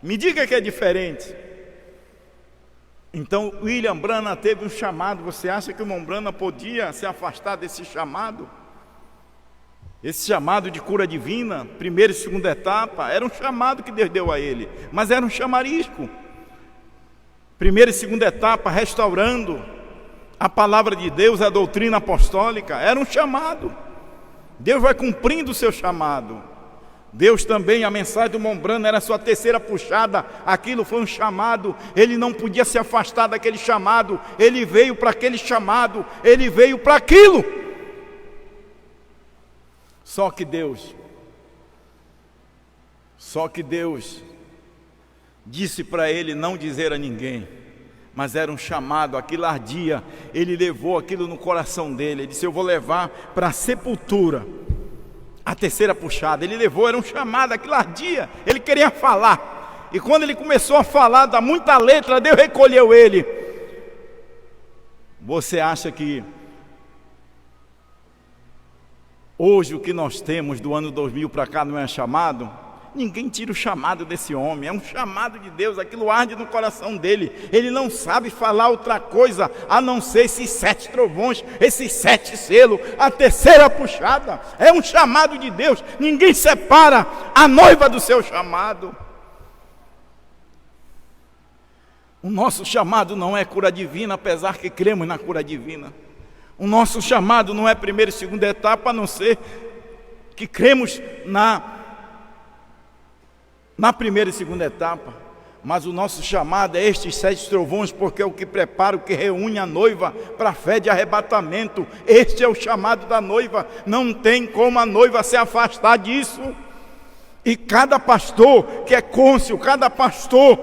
Me diga que é diferente. Então, William Branham teve um chamado. Você acha que o irmão Branham podia se afastar desse chamado? Esse chamado de cura divina, primeira e segunda etapa, era um chamado que Deus deu a ele, mas era um chamarisco. Primeira e segunda etapa, restaurando a palavra de Deus, a doutrina apostólica, era um chamado. Deus vai cumprindo o seu chamado. Deus também, a mensagem do irmão Branham era a sua terceira puxada. Aquilo foi um chamado. Ele não podia se afastar daquele chamado. Ele veio para aquele chamado. Ele veio para aquilo. Só que Deus disse para ele não dizer a ninguém, mas era um chamado, aquilo ardia. Ele levou aquilo no coração dele. Ele disse: eu vou levar para a sepultura. A terceira puxada, ele levou, era um chamado, aquilo ardia. Ele queria falar, e quando ele começou a falar, dá muita letra, Deus recolheu ele. Você acha que hoje o que nós temos do ano 2000 para cá não é chamado? Ninguém tira o chamado desse homem, é um chamado de Deus, aquilo arde no coração dele. Ele não sabe falar outra coisa a não ser esses 7 trovões, esses 7 selos, a terceira puxada. É um chamado de Deus, ninguém separa a noiva do seu chamado. O nosso chamado não é cura divina, apesar que cremos na cura divina. O nosso chamado não é primeira e segunda etapa, a não ser que cremos na primeira e segunda etapa. Mas o nosso chamado é estes 7 trovões, porque é o que prepara, o que reúne a noiva para a fé de arrebatamento. Este é o chamado da noiva. Não tem como a noiva se afastar disso. E cada pastor que é côncio, cada pastor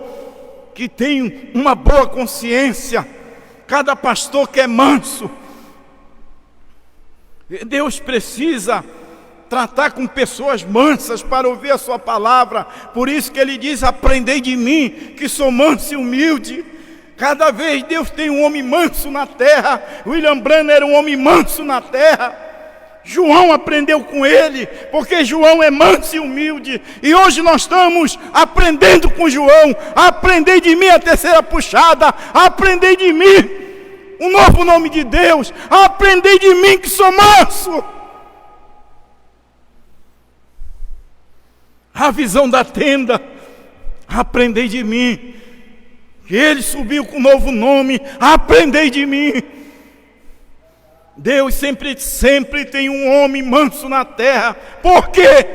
que tem uma boa consciência, cada pastor que é manso, Deus precisa tratar com pessoas mansas para ouvir a sua palavra. Por isso que ele diz: aprendei de mim, que sou manso e humilde. Cada vez Deus tem um homem manso na terra. William Branham era um homem manso na terra. João aprendeu com ele, porque João é manso e humilde. E hoje nós estamos aprendendo com João. Aprendei de mim, a terceira puxada. Aprendei de mim. um novo nome de Deus. Aprendei de mim que sou manso. A visão da tenda, aprendei de mim. Que ele subiu com um novo nome, aprendei de mim. Deus sempre tem um homem manso na terra. Por quê?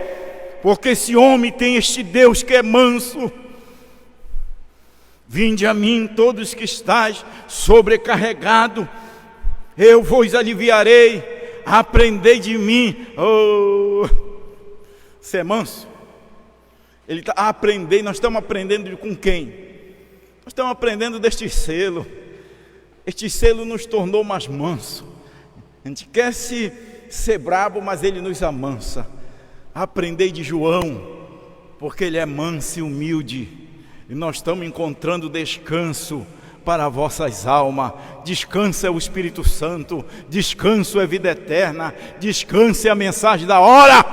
Porque esse homem tem este Deus que é manso. Vinde a mim todos que estáis sobrecarregados, eu vos aliviarei. Aprendei de mim. Oh, você é manso? Ele está aprendendo. Nós estamos aprendendo com quem? Nós estamos aprendendo deste selo. Este selo nos tornou mais manso. A gente quer ser brabo, mas ele nos amansa. Aprendei de João, porque ele é manso e humilde. E nós estamos encontrando descanso para vossas almas. Descanso é o Espírito Santo. Descanso é vida eterna. Descanso é a mensagem da hora.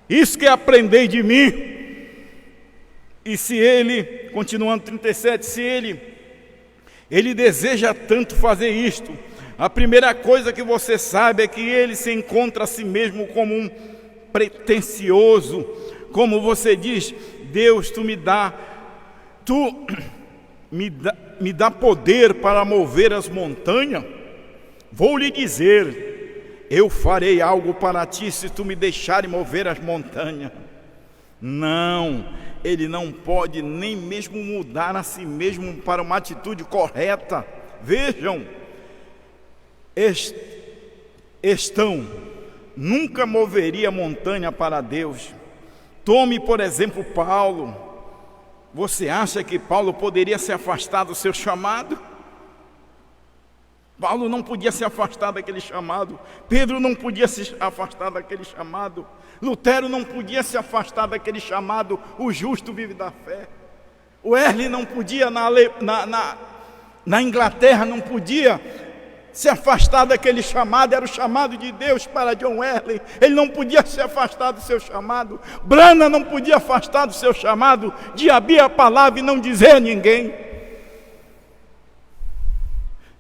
Isso que aprendei de mim. E se ele, continuando 37, se ele deseja tanto fazer isto, a primeira coisa que você sabe é que ele se encontra a si mesmo como um pretensioso. Como você diz, Deus, tu me dá poder para mover as montanhas. Vou lhe dizer, eu farei algo para ti se tu me deixares mover as montanhas. Não, ele não pode nem mesmo mudar a si mesmo para uma atitude correta. Vejam, Estão nunca moveria montanha para Deus. Tome, por exemplo, Paulo. Você acha que Paulo poderia se afastar do seu chamado? Paulo não podia se afastar daquele chamado. Pedro não podia se afastar daquele chamado. Lutero não podia se afastar daquele chamado. O justo vive da fé. O Wesley não podia, na Inglaterra, não podia se afastar daquele chamado. Era o chamado de Deus para John Wesley. Ele não podia se afastar do seu chamado. Branham não podia afastar do seu chamado de abrir a palavra e não dizer a ninguém.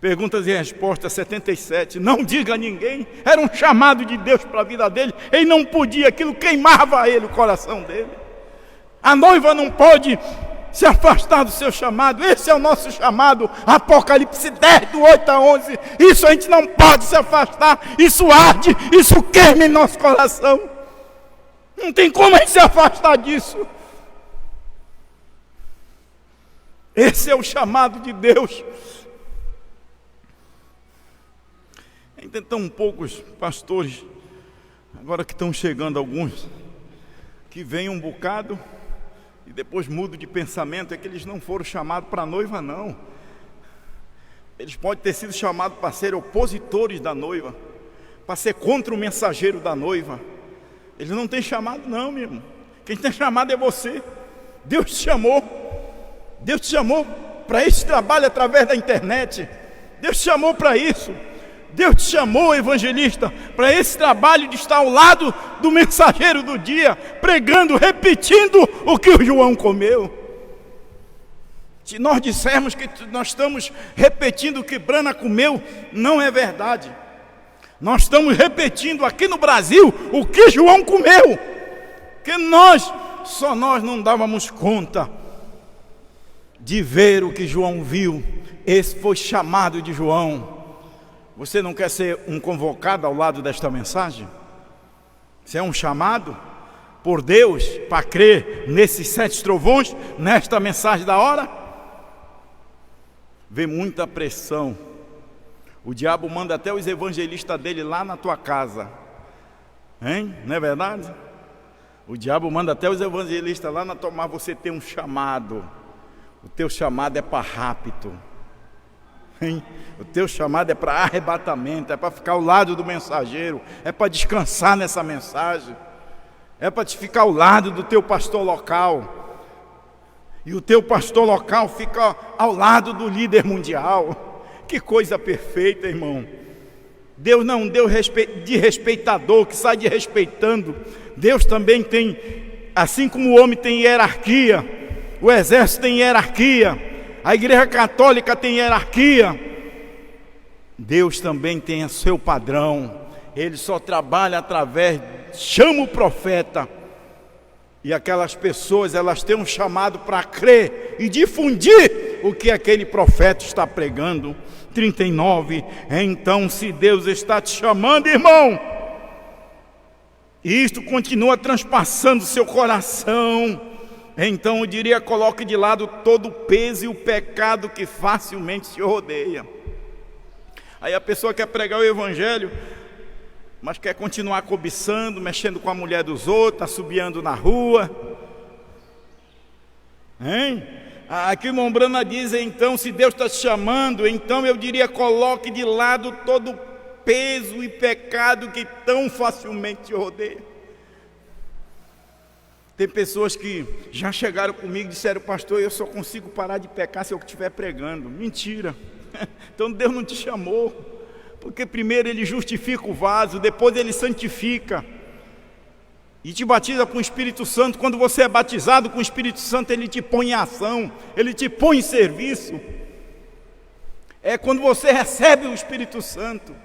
Perguntas e respostas 77. Não diga a ninguém. Era um chamado de Deus para a vida dele. Ele não podia, aquilo queimava a ele, o coração dele. A noiva não pode se afastar do seu chamado. Esse é o nosso chamado. Apocalipse 10, do 8 a 11. Isso a gente não pode se afastar. Isso arde, isso queima em nosso coração. Não tem como a gente se afastar disso. Esse é o chamado de Deus. Ainda tão poucos pastores, agora que estão chegando alguns, que vêm um bocado e depois mudam de pensamento. É que eles não foram chamados para a noiva, não. Eles podem ter sido chamados para ser opositores da noiva, para ser contra o mensageiro da noiva. Eles não têm chamado, não, meu irmão. Quem tem chamado é você. Deus te chamou. Deus te chamou para esse trabalho através da internet. Deus te chamou para isso. Deus te chamou, evangelista, para esse trabalho de estar ao lado do mensageiro do dia, pregando, repetindo o que o João comeu. Se nós dissermos que nós estamos repetindo o que Branham comeu, não é verdade. Nós estamos repetindo aqui no Brasil o que João comeu, que nós não dávamos conta de ver o que João viu. Esse foi chamado de João. Você não quer ser um convocado ao lado desta mensagem? Você é um chamado por Deus para crer nesses 7 trovões, nesta mensagem da hora? Vê muita pressão. O diabo manda até os evangelistas dele lá na tua casa. Hein? Não é verdade? O diabo manda até os evangelistas lá na tua casa. Mas você tem um chamado. O teu chamado é para rapto. O teu chamado é para arrebatamento, é para ficar ao lado do mensageiro, é para descansar nessa mensagem, é para te ficar ao lado do teu pastor local, e o teu pastor local fica ao lado do líder mundial. Que coisa perfeita, irmão. Deus não deu de respeitador, que sai de respeitando. Deus também tem, assim como o homem tem hierarquia, o exército tem hierarquia, A Igreja Católica tem hierarquia. Deus também tem o seu padrão. Ele só trabalha através, chama o profeta. E aquelas pessoas, elas têm um chamado para crer e difundir o que aquele profeta está pregando. 39. Então, se Deus está te chamando, irmão, e isto continua transpassando seu coração, então eu diria, coloque de lado todo o peso e o pecado que facilmente se rodeia. Aí a pessoa quer pregar o evangelho, mas quer continuar cobiçando, mexendo com a mulher dos outros, assobiando na rua. Hein? Aqui o Mombrana diz, então, se Deus está te chamando, então eu diria, coloque de lado todo o peso e pecado que tão facilmente te rodeia. Tem pessoas que já chegaram comigo e disseram, pastor, eu só consigo parar de pecar se eu estiver pregando. Mentira. Então Deus não te chamou. Porque primeiro Ele justifica o vaso, depois Ele santifica e te batiza com o Espírito Santo. Quando você é batizado com o Espírito Santo, Ele te põe em ação, Ele te põe em serviço. É quando você recebe o Espírito Santo.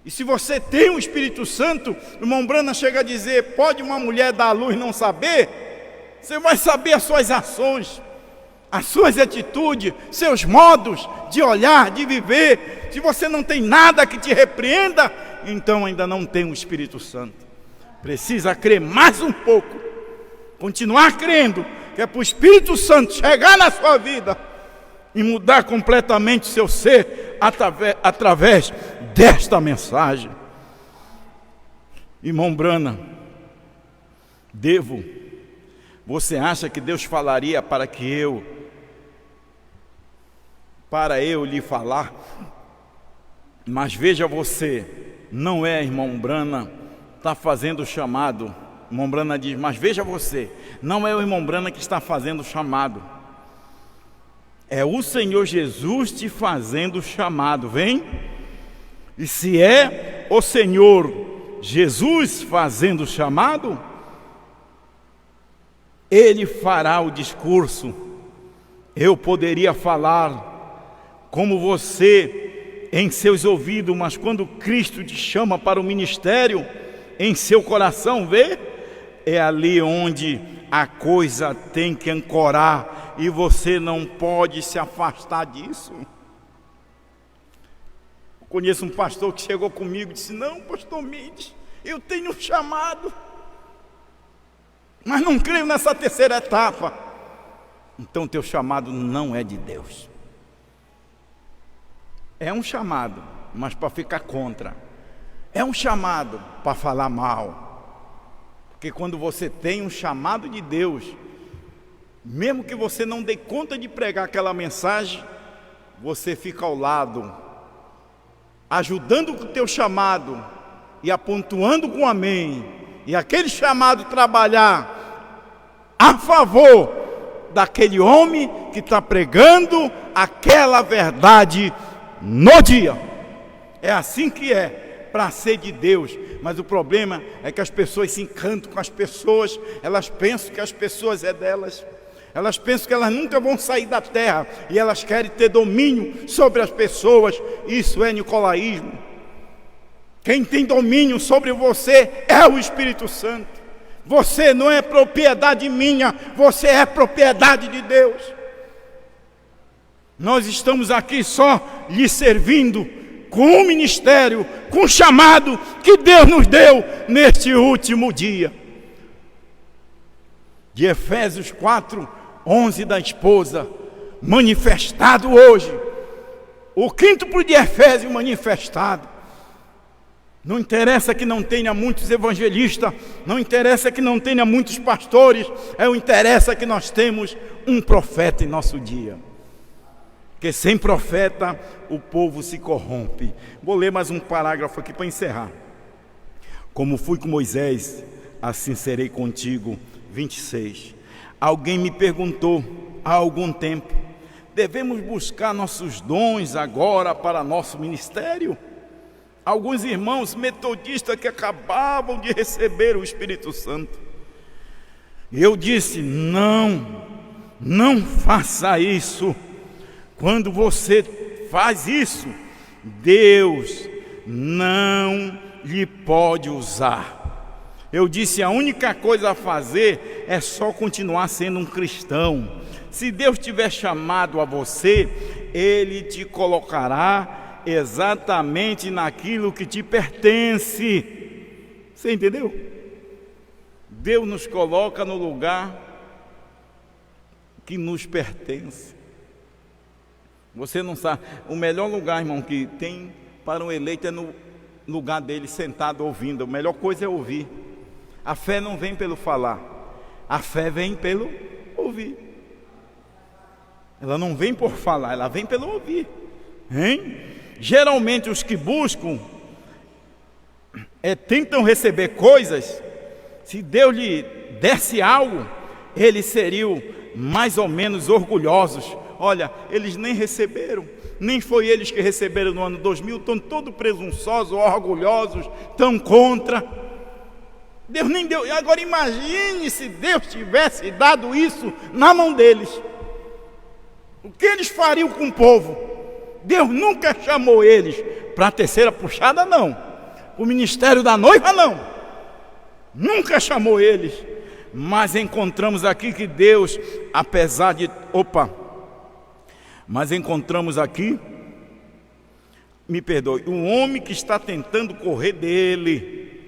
E se você tem o Espírito Santo, o irmão Brana chega a dizer, pode uma mulher dar à luz e não saber? Você vai saber as suas ações, as suas atitudes, seus modos de olhar, de viver. Se você não tem nada que te repreenda, então ainda não tem o Espírito Santo. Precisa crer mais um pouco, continuar crendo, que é para o Espírito Santo chegar na sua vida e mudar completamente o seu ser através desta mensagem. Irmão Brana, você acha que Deus falaria para eu lhe falar? Mas veja você, não é irmão Brana, está fazendo o chamado. Irmão Brana diz, mas veja você, não é o irmão Brana que está fazendo o chamado. É o Senhor Jesus te fazendo o chamado, vem? E se é o Senhor Jesus fazendo o chamado, Ele fará o discurso. Eu poderia falar como você em seus ouvidos, mas quando Cristo te chama para o ministério, em seu coração, vê? É ali onde a coisa tem que ancorar e você não pode se afastar disso. Eu conheço um pastor que chegou comigo e disse, não, pastor Mides, eu tenho um chamado, mas não creio nessa terceira etapa. Então teu chamado não é de Deus. É um chamado, mas para ficar contra. É um chamado para falar mal. Porque quando você tem um chamado de Deus, mesmo que você não dê conta de pregar aquela mensagem, você fica ao lado, ajudando com o teu chamado e apontuando com amém. E aquele chamado trabalhar a favor daquele homem que está pregando aquela verdade no dia. É assim que é, para ser de Deus. Mas o problema é que as pessoas se encantam com as pessoas, elas pensam que as pessoas é delas, elas pensam que elas nunca vão sair da terra e elas querem ter domínio sobre as pessoas. Isso é nicolaísmo. Quem tem domínio sobre você é o Espírito Santo. Você não é propriedade minha, você é propriedade de Deus. Nós estamos aqui só lhe servindo com o ministério, com o chamado que Deus nos deu neste último dia. De Efésios 4:11 da esposa, manifestado hoje. O quíntuplo de Efésios manifestado. Não interessa que não tenha muitos evangelistas, não interessa que não tenha muitos pastores, interessa que nós temos um profeta em nosso dia. Porque sem profeta o povo se corrompe. Vou ler mais um parágrafo aqui para encerrar. Como fui com Moisés, assim serei contigo. 26. Alguém me perguntou há algum tempo, devemos buscar nossos dons agora para nosso ministério? Alguns irmãos metodistas que acabavam de receber o Espírito Santo. Eu disse, não faça isso. Quando você faz isso, Deus não lhe pode usar. Eu disse, a única coisa a fazer é só continuar sendo um cristão. Se Deus tiver chamado a você, Ele te colocará exatamente naquilo que te pertence. Você entendeu? Deus nos coloca no lugar que nos pertence. Você não sabe, o melhor lugar, irmão, que tem para um eleito é no lugar dele sentado ouvindo. A melhor coisa é ouvir. A fé não vem pelo falar, a fé vem pelo ouvir. Ela não vem por falar, ela vem pelo ouvir, hein? Geralmente os que buscam tentam receber coisas. Se Deus lhe desse algo, eles seriam mais ou menos orgulhosos. Olha, eles nem receberam, nem foi eles que receberam no ano 2000, estão todos presunçosos, orgulhosos, estão contra. Deus nem deu. Agora imagine se Deus tivesse dado isso na mão deles. O que eles fariam com o povo? Deus nunca chamou eles para a terceira puxada, não. O ministério da noiva, não. Nunca chamou eles. Mas encontramos aqui que Deus, apesar de... Mas encontramos aqui, me perdoe, um homem que está tentando correr dele.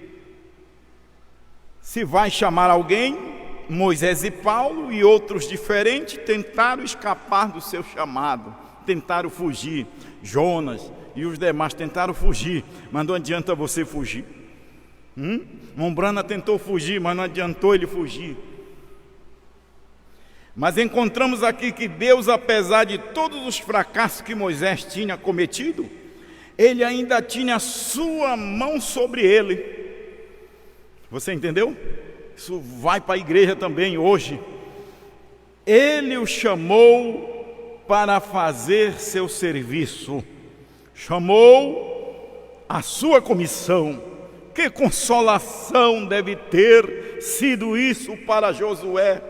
Se vai chamar alguém, Moisés e Paulo e outros diferentes tentaram escapar do seu chamado, tentaram fugir. Jonas e os demais tentaram fugir, mas não adianta você fugir. Mombrana tentou fugir, mas não adiantou ele fugir. Mas encontramos aqui que Deus, apesar de todos os fracassos que Moisés tinha cometido, ele ainda tinha a sua mão sobre ele. Você entendeu? Isso vai para a igreja também hoje. Ele o chamou para fazer seu serviço, chamou a sua comissão. Que consolação deve ter sido isso para Josué,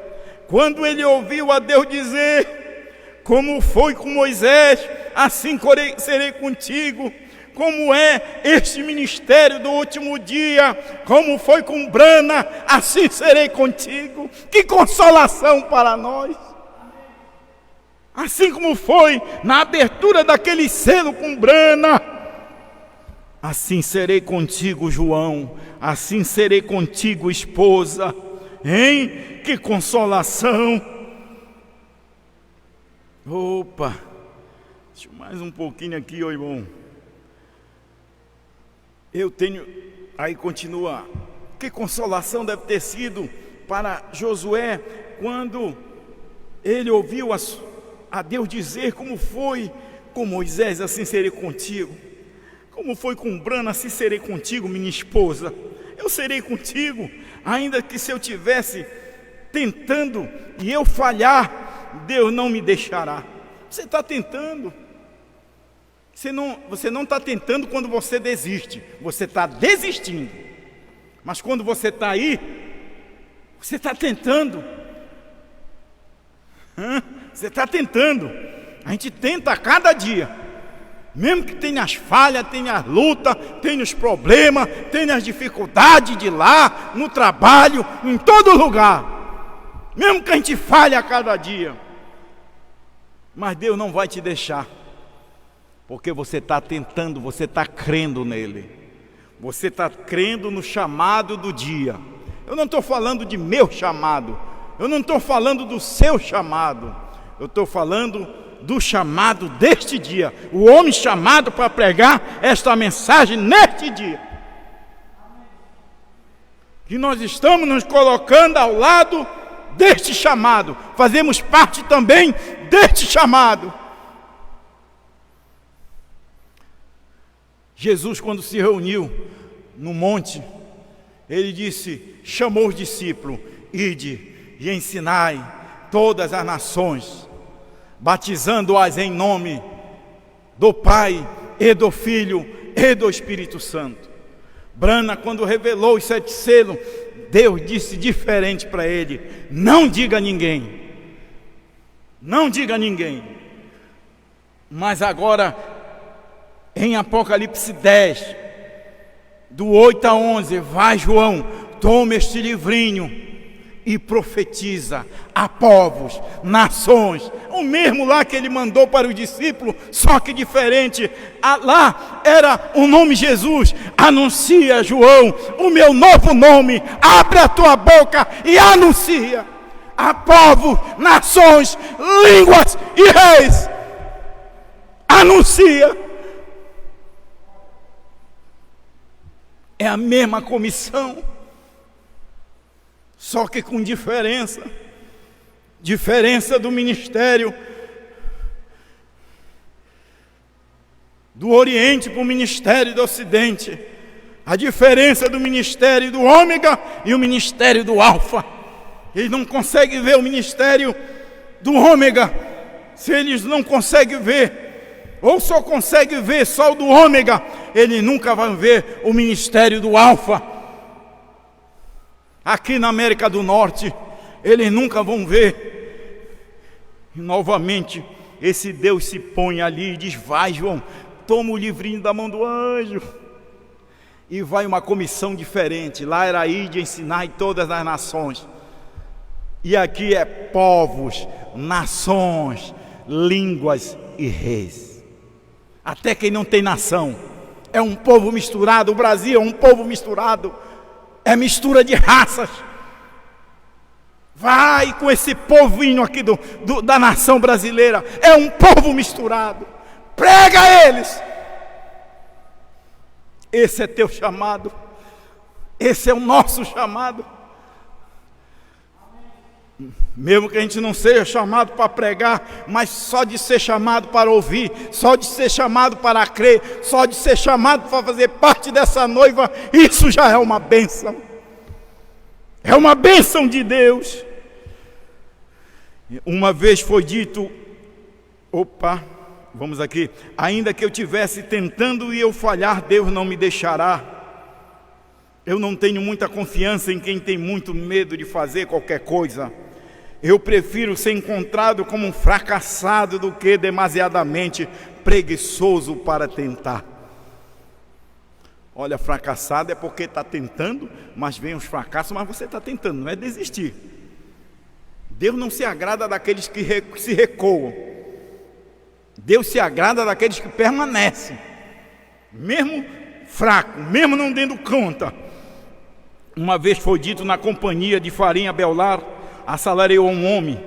quando ele ouviu a Deus dizer: como foi com Moisés, assim serei contigo. Como é este ministério do último dia, como foi com Brana, assim serei contigo. Que consolação para nós. Assim como foi na abertura daquele selo com Brana, assim serei contigo, João. Assim serei contigo, esposa. Hein? Que consolação. Deixa eu mais um pouquinho aqui, ó, irmão. Eu tenho, aí continua, que consolação deve ter sido para Josué, quando ele ouviu a Deus dizer: como foi com Moisés, assim serei contigo. Como foi com Brana, assim serei contigo, minha esposa. Eu serei contigo, ainda que se eu tivesse tentando e eu falhar, Deus não me deixará. Você está tentando. Você não está tentando quando você desiste, você está desistindo. Mas quando você está aí, você está tentando. Você está tentando. A gente tenta a cada dia. Mesmo que tenha as falhas, tenha as lutas, tenha os problemas, tenha as dificuldades de lá, no trabalho, em todo lugar. Mesmo que a gente falhe a cada dia. Mas Deus não vai te deixar. Porque você está tentando, você está crendo nele. Você está crendo no chamado do dia. Eu não estou falando de meu chamado. Eu não estou falando do seu chamado. Eu estou falando do chamado deste dia. O homem chamado para pregar esta mensagem neste dia. Que nós estamos nos colocando ao lado deste chamado. Fazemos parte também deste chamado. Jesus, quando se reuniu no monte, ele disse, chamou os discípulos: ide e ensinai todas as nações, batizando-as em nome do Pai e do Filho e do Espírito Santo. Brana, quando revelou os 7 selos, Deus disse diferente para ele: não diga a ninguém, não diga a ninguém. Mas agora, em Apocalipse 10, do 8 a 11, vai João, toma este livrinho e profetiza a povos, nações, o mesmo lá que ele mandou para os discípulos, só que diferente. Lá era o nome Jesus. Anuncia, João, o meu novo nome, abre a tua boca e anuncia a povos, nações, línguas e reis. Anuncia. É a mesma comissão, só que com diferença do ministério do Oriente para o ministério do Ocidente, a diferença do ministério do Ômega e o ministério do Alfa. Eles não conseguem ver o ministério do Ômega, se eles não conseguem ver, ou só conseguem ver só o do Ômega, eles nunca vão ver o ministério do Alfa. Aqui na América do Norte, eles nunca vão ver. E novamente, esse Deus se põe ali e diz: vai, João, toma o livrinho da mão do anjo. E vai uma comissão diferente. Lá era ir de ensinar em todas as nações. E aqui é povos, nações, línguas e reis. Até quem não tem nação. É um povo misturado. O Brasil é um povo misturado. É mistura de raças. Vai com esse povinho aqui da nação brasileira. É um povo misturado. Prega a eles. Esse é teu chamado. Esse é o nosso chamado. Mesmo que a gente não seja chamado para pregar, mas só de ser chamado para ouvir, só de ser chamado para crer, só de ser chamado para fazer parte dessa noiva, isso já é uma bênção. É uma bênção de Deus. Uma vez foi dito, vamos aqui, ainda que eu estivesse tentando e eu falhar, Deus não me deixará. Eu não tenho muita confiança em quem tem muito medo de fazer qualquer coisa. Eu prefiro ser encontrado como um fracassado do que demasiadamente preguiçoso para tentar. Olha, fracassado é porque está tentando, mas vem os fracassos, mas você está tentando, não é desistir. Deus não se agrada daqueles que se recuam. Deus se agrada daqueles que permanecem, mesmo fraco, mesmo não dando conta. Uma vez foi dito na companhia de farinha Beolar, assalariou um homem,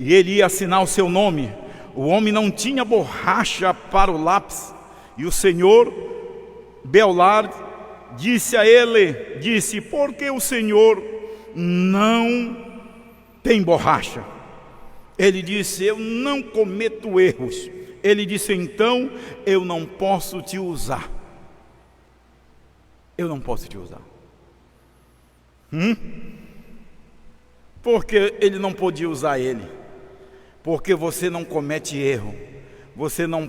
e ele ia assinar o seu nome. O homem não tinha borracha para o lápis, e o senhor Beolar disse a ele, por que o senhor não tem borracha? Ele disse, eu não cometo erros. Ele disse, então eu não posso te usar. Eu não posso te usar. Porque ele não podia usar ele? Porque você não comete erro. Você não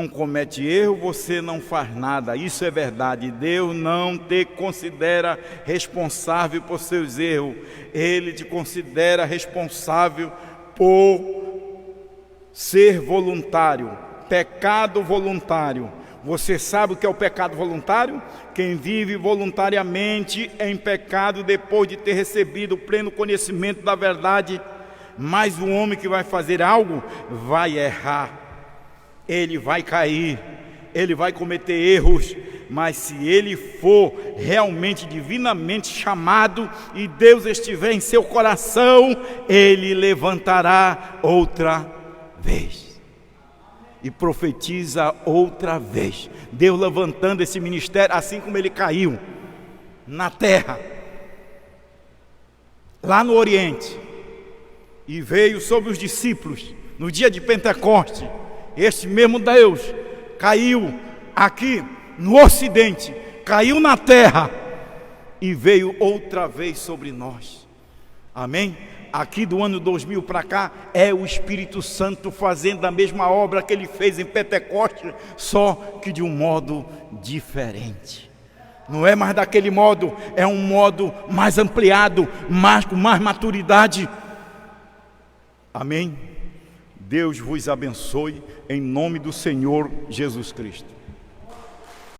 comete erro, você não faz nada. Isso é verdade. Deus não te considera responsável por seus erros. Ele te considera responsável por ser voluntário. Pecado voluntário. Você sabe o que é o pecado voluntário? Quem vive voluntariamente em pecado depois de ter recebido o pleno conhecimento da verdade. Mas o homem que vai fazer algo vai errar. Ele vai cair, ele vai cometer erros, mas se ele for realmente divinamente chamado e Deus estiver em seu coração, ele levantará outra vez e profetiza outra vez. Deus levantando esse ministério, assim como ele caiu na terra, lá no Oriente, e veio sobre os discípulos no dia de Pentecostes. Este mesmo Deus caiu aqui no Ocidente, caiu na terra e veio outra vez sobre nós. Amém? Aqui do ano 2000 para cá é o Espírito Santo fazendo a mesma obra que ele fez em Pentecostes, só que de um modo diferente. Não é mais daquele modo, é um modo mais ampliado, com mais maturidade. Amém? Deus vos abençoe em nome do Senhor Jesus Cristo.